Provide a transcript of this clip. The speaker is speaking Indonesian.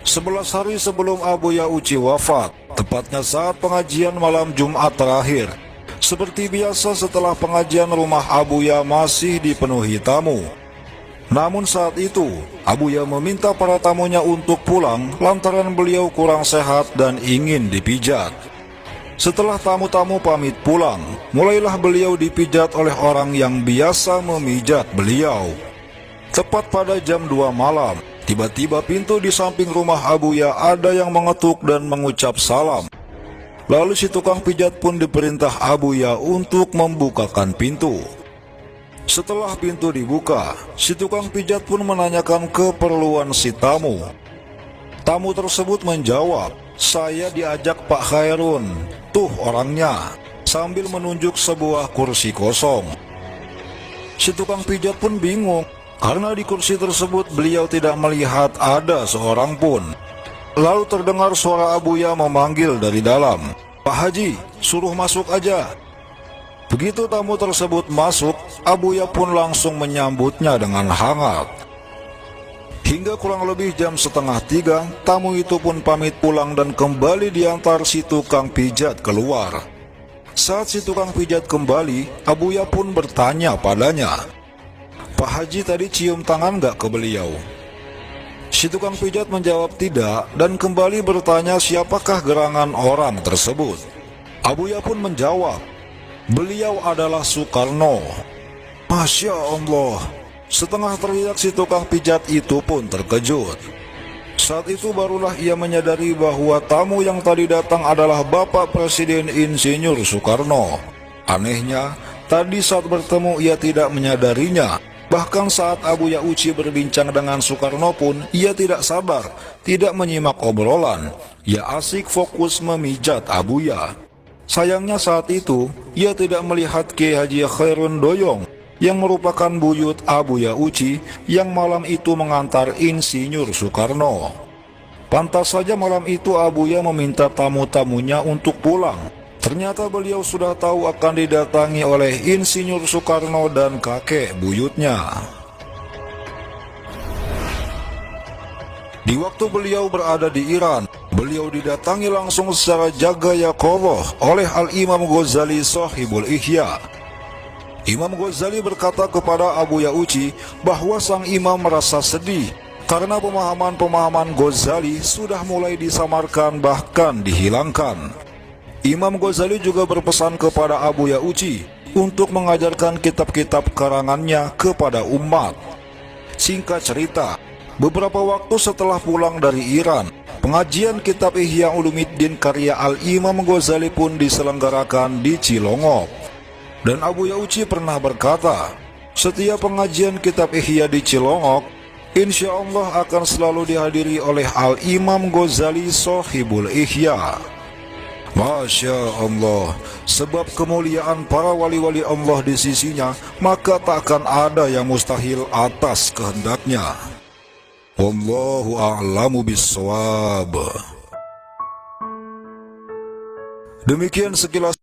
11 hari sebelum Abuya Uci wafat, tepatnya saat pengajian malam Jumat terakhir. Seperti biasa setelah pengajian, rumah Abuya masih dipenuhi tamu. Namun saat itu, Abuya meminta para tamunya untuk pulang lantaran beliau kurang sehat dan ingin dipijat. Setelah tamu-tamu pamit pulang, mulailah beliau dipijat oleh orang yang biasa memijat beliau. Tepat pada jam 2 malam, tiba-tiba pintu di samping rumah Abuya ada yang mengetuk dan mengucap salam. Lalu si tukang pijat pun diperintah Abuya untuk membukakan pintu. Setelah pintu dibuka, si tukang pijat pun menanyakan keperluan si tamu. Tamu tersebut menjawab, "Saya diajak Pak Khairun, tuh orangnya," sambil menunjuk sebuah kursi kosong. Si tukang pijat pun bingung, karena di kursi tersebut beliau tidak melihat ada seorang pun. Lalu terdengar suara Abuya memanggil dari dalam, "Pak Haji, suruh masuk aja." Begitu tamu tersebut masuk, Abuya pun langsung menyambutnya dengan hangat. Hingga kurang lebih jam 2:30, tamu itu pun pamit pulang dan kembali diantar si tukang pijat keluar. Saat si tukang pijat kembali, Abuya pun bertanya padanya, "Pak Haji tadi cium tangan gak ke beliau?" Si tukang pijat menjawab tidak dan kembali bertanya siapakah gerangan orang tersebut. Abuya pun menjawab, "Beliau adalah Soekarno." Masya Allah, setengah teriak si tukang pijat itu pun terkejut. Saat itu barulah ia menyadari bahwa tamu yang tadi datang adalah Bapak Presiden Insinyur Soekarno. Anehnya, tadi saat bertemu ia tidak menyadarinya. Bahkan saat Abuya Uci berbincang dengan Soekarno pun ia tidak sabar, tidak menyimak obrolan. Ia asik fokus memijat Abuya. Sayangnya saat itu ia tidak melihat Kiai Haji Khairun Doyong yang merupakan buyut Abuya Uci yang malam itu mengantar Insinyur Soekarno. Pantas saja malam itu Abuya meminta tamu-tamunya untuk pulang. Ternyata beliau sudah tahu akan didatangi oleh Insinyur Soekarno dan kakek buyutnya. Di waktu beliau berada di Iran, beliau didatangi langsung secara jagayaqoboh oleh Al-Imam Ghazali Shahibul Ihya. Imam Ghazali berkata kepada Abuya Uci bahwa sang imam merasa sedih karena pemahaman-pemahaman Ghazali sudah mulai disamarkan bahkan dihilangkan. Imam Ghazali juga berpesan kepada Abuya Uci untuk mengajarkan kitab-kitab karangannya kepada umat. Singkat cerita, beberapa waktu setelah pulang dari Iran, pengajian kitab Ihya Ulumuddin karya Al-Imam Ghazali pun diselenggarakan di Cilongok. Dan Abuya Uci pernah berkata, setiap pengajian kitab Ihya di Cilongok, insya Allah akan selalu dihadiri oleh Al-Imam Ghazali Shahibul Ihya. Masya Allah, sebab kemuliaan para wali-wali Allah di sisinya, maka takkan ada yang mustahil atas kehendaknya. Wallahu a'lamu bissawab. Demikian sekilas